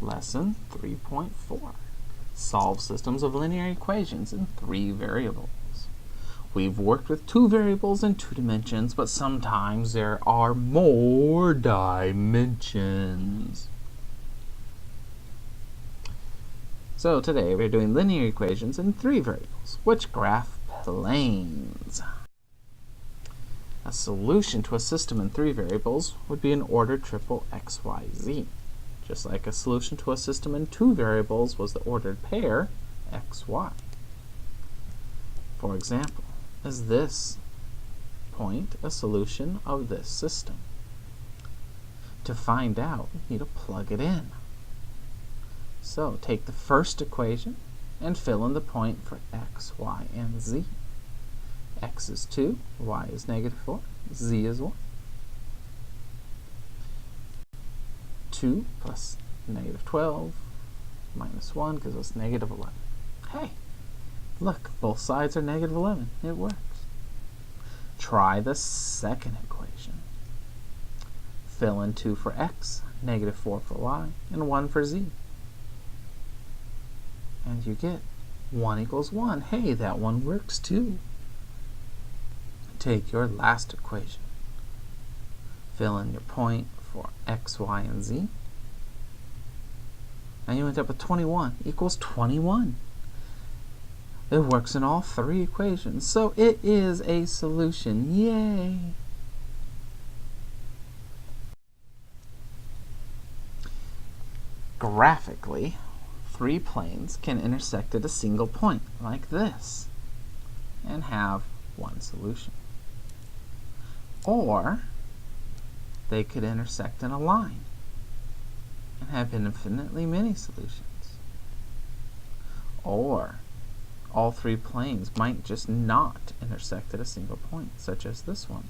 Lesson 3.4. Solve systems of linear equations in 3 variables. We've worked with 2 variables in 2 dimensions, but sometimes there are more dimensions. So today we're doing linear equations in 3 variables, which graph planes. A solution to a system in 3 variables would be an ordered triple x, y, z. Just like a solution to a system in 2 variables was the ordered pair x, y. For example, is this point a solution of this system? To find out, we need to plug it in. So take the first equation and fill in the point for x, y, and z. X is 2, y is -4, z is 1. 2 plus -12 minus 1 gives us -11. Hey, look, both sides are -11. It works. Try the second equation. Fill in 2 for x, -4 for y, and 1 for z. And you get 1 equals 1. Hey, that one works too. Take your last equation. Fill in your point for x, y, and z. And you end up with 21 equals 21. It works in all 3 equations, so it is a solution. Yay! Graphically, 3 planes can intersect at a single point, like this, and have one solution. Or they could intersect in a line and have infinitely many solutions. Or all 3 planes might just not intersect at a single point, such as this one.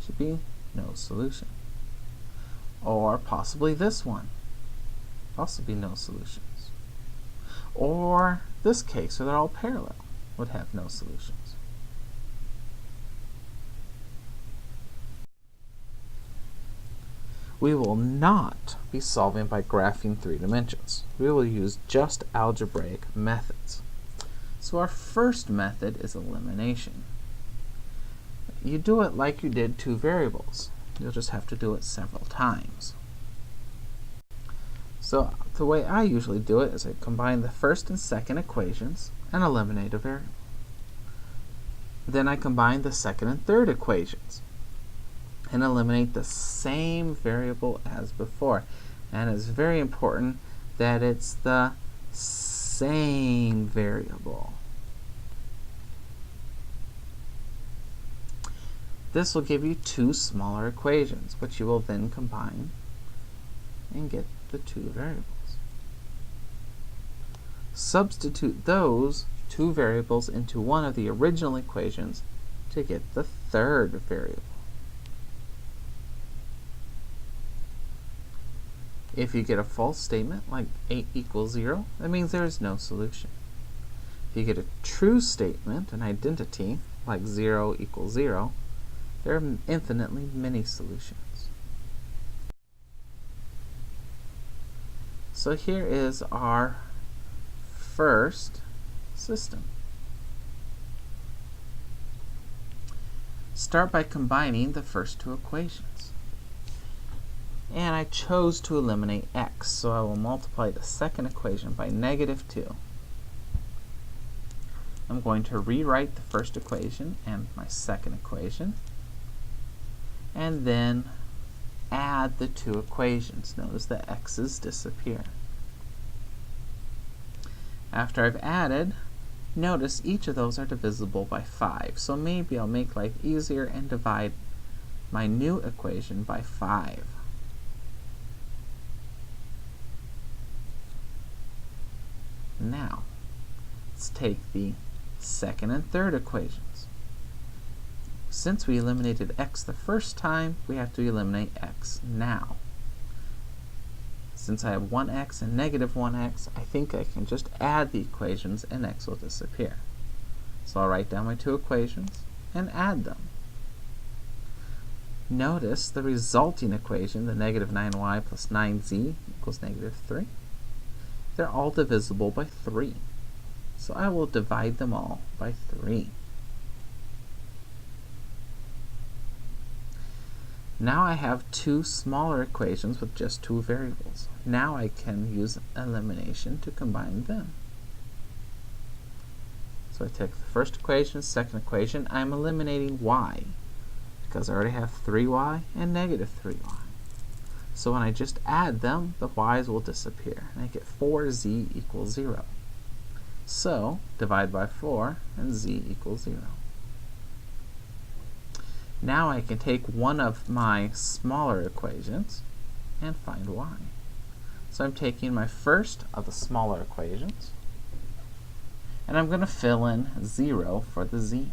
Should be no solution. Or possibly this one. Also be no solutions. Or this case, where they're all parallel, would have no solutions. We will not be solving by graphing 3 dimensions. We will use just algebraic methods. So our first method is elimination. You do it like you did 2 variables. You'll just have to do it several times. So the way I usually do it is I combine the first and second equations and eliminate a variable. Then I combine the second and third equations and eliminate the same variable as before. And it's very important that it's the same variable. This will give you 2 smaller equations, which you will then combine and get the 2 variables. Substitute those 2 variables into one of the original equations to get the third variable. If you get a false statement, like 8 equals 0, that means there is no solution. If you get a true statement, an identity, like 0 equals 0, there are infinitely many solutions. So here is our first system. Start by combining the first 2 equations. And I chose to eliminate x, so I will multiply the second equation by -2. I'm going to rewrite the first equation and my second equation, and then add the 2 equations. Notice the x's disappear. After I've added, notice each of those are divisible by 5, so maybe I'll make life easier and divide my new equation by 5. Now, let's take the second and third equations. Since we eliminated x the first time, we have to eliminate x now. Since I have 1x and -1x, I think I can just add the equations and x will disappear. So I'll write down my 2 equations and add them. Notice the resulting equation, the -9y plus 9z equals -3. They're all divisible by 3. So I will divide them all by 3. Now I have two smaller equations with just two variables. Now I can use elimination to combine them. So I take the first equation, second equation. I'm eliminating y because I already have 3y and negative 3y. So when I just add them, the y's will disappear, and I get 4z equals 0. So divide by 4, and z equals 0. Now I can take one of my smaller equations and find y. So I'm taking my first of the smaller equations, and I'm going to fill in 0 for the z.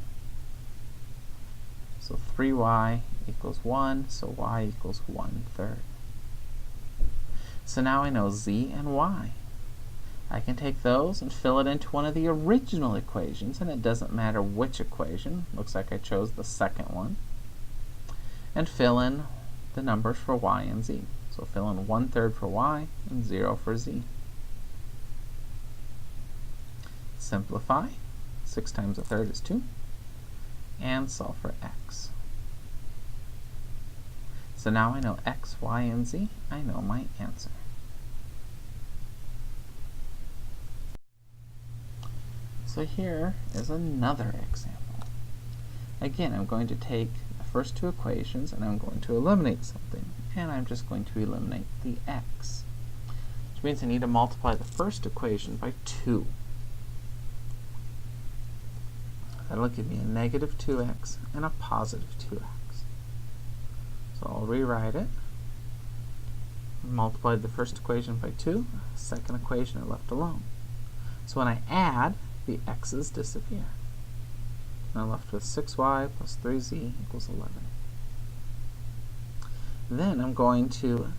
So 3y equals 1, so y equals 1/3. So now I know z and y. I can take those and fill it into one of the original equations, and it doesn't matter which equation. Looks like I chose the second one. And fill in the numbers for y and z. So fill in 1/3 for y and 0 for z. Simplify. 6 times 1/3 is 2. And solve for x. So now I know x, y, and z. I know my answer. So here is another example. Again, I'm going to take the first two equations and I'm going to eliminate something. And I'm just going to eliminate the x, which means I need to multiply the first equation by 2. That'll give me a negative 2x and a positive 2x. So I'll rewrite it. Multiplied the first equation by 2. Second equation I left alone. So when I add, the x's disappear. And I'm left with 6y plus 3z equals 11. Then I'm going to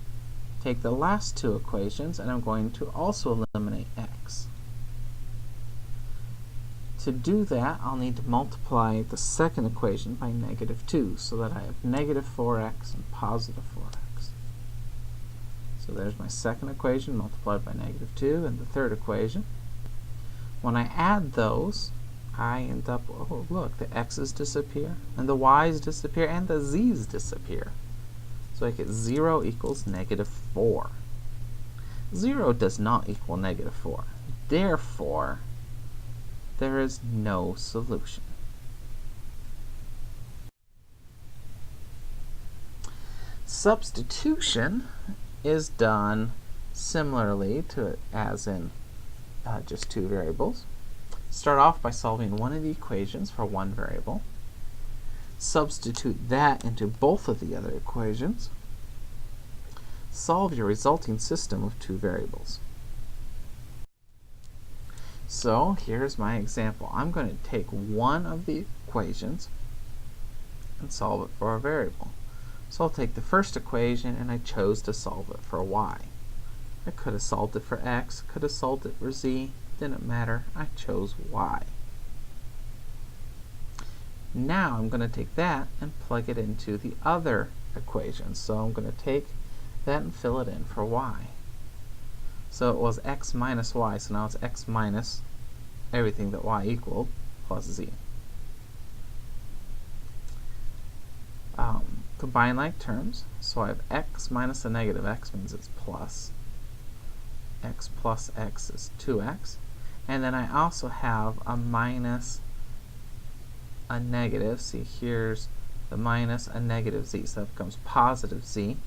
take the last two equations and I'm going to also eliminate x. To do that, I'll need to multiply the second equation by negative 2 so that I have negative 4x and positive 4x. So there's my second equation multiplied by negative 2 and the third equation. When I add those, I end up, oh look, the x's disappear, and the y's disappear, and the z's disappear. So I get 0 equals negative 4. 0 does not equal negative 4. Therefore, there is no solution. Substitution is done similarly to as in just two variables. Start off by solving one of the equations for one variable. Substitute that into both of the other equations. Solve your resulting system of two variables. So here's my example. I'm going to take one of the equations and solve it for a variable. So I'll take the first equation and I chose to solve it for y. I could have solved it for x, could have solved it for z, didn't matter. I chose y. Now I'm going to take that and plug it into the other equation. So I'm going to take that and fill it in for y. So it was x minus y, so now it's x minus everything that y equaled plus z. Combine like terms, so I have x minus a negative x means it's plus. X plus x is 2x. And then I also have a minus a negative. See, here's the minus a negative z, so that becomes positive z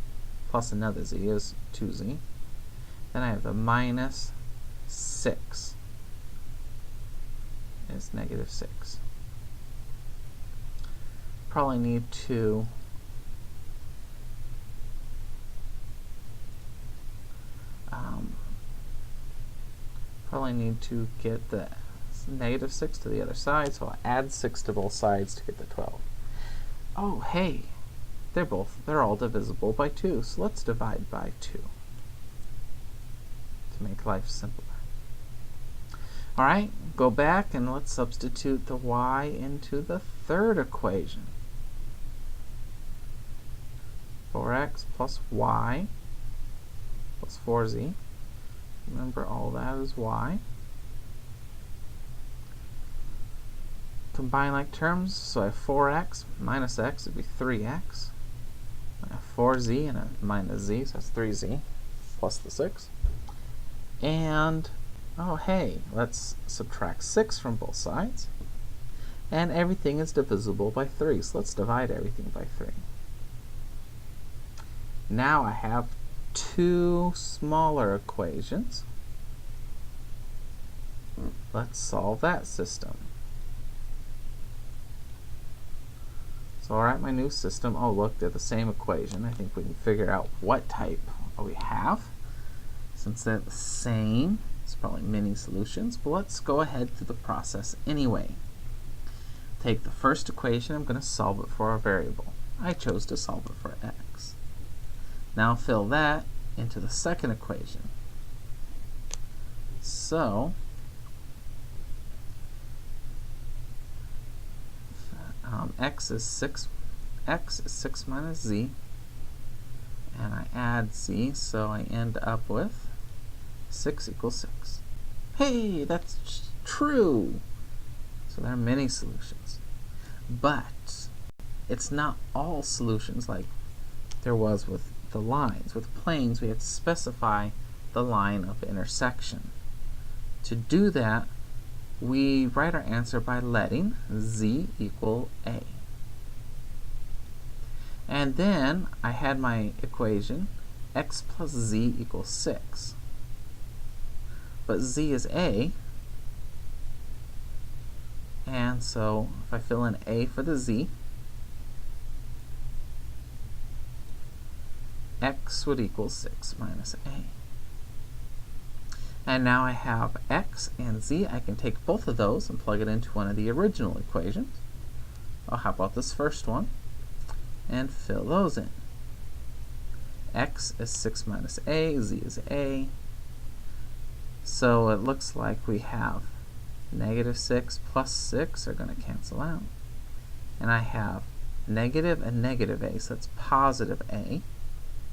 plus another z is 2z. Then I have the minus 6 is negative 6. Probably need to get the negative 6 to the other side, so I'll add 6 to both sides to get the 12. Oh, hey, they're all divisible by 2, so let's divide by 2 to make life simpler. Alright, go back and let's substitute the y into the third equation. 4x plus y plus 4z Remember, all that is y. Combine like terms, so I have 4x minus x would be 3x. I have 4z and a minus z, so that's 3z plus the 6. And, oh hey, let's subtract 6 from both sides. And everything is divisible by 3, so let's divide everything by 3. Now I have two smaller equations. Let's solve that system. So I'll write my new system. Oh look, they're the same equation. I think we can figure out what type we have. Since they're the same, it's probably many solutions, but let's go ahead through the process anyway. Take the first equation, I'm going to solve it for a variable. I chose to solve it for x. Now fill that into the second equation. So, x is 6 minus z, and I add z, so I end up with 6 equals 6. Hey, that's true! So there are many solutions. But it's not all solutions like there was with the lines. With planes, we have to specify the line of intersection. To do that, we write our answer by letting z equal a. And then I had my equation x plus z equals 6. But z is a, and so if I fill in a for the z, x would equal 6 minus a. And now I have x and z. I can take both of those and plug it into one of the original equations. Oh, how about this first one? And fill those in. X is 6 minus a, z is a. So it looks like we have negative 6 plus 6 are going to cancel out. And I have negative and negative a, so that's positive a.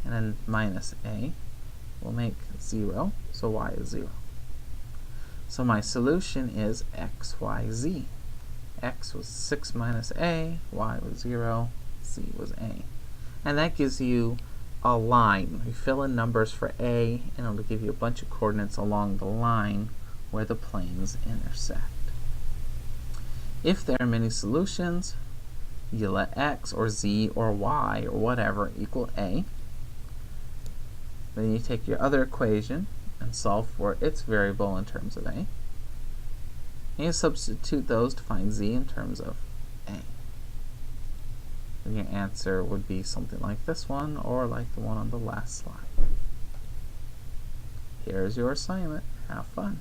And then minus a will make 0, so y is 0. So my solution is x, y, z. X was 6 minus a, y was 0, z was a. And that gives you a line. We fill in numbers for a, and it'll give you a bunch of coordinates along the line where the planes intersect. If there are many solutions, you let x or z or y or whatever equal a. Then you take your other equation and solve for its variable in terms of a. And you substitute those to find z in terms of a. Then your answer would be something like this one, or like the one on the last slide. Here's your assignment. Have fun.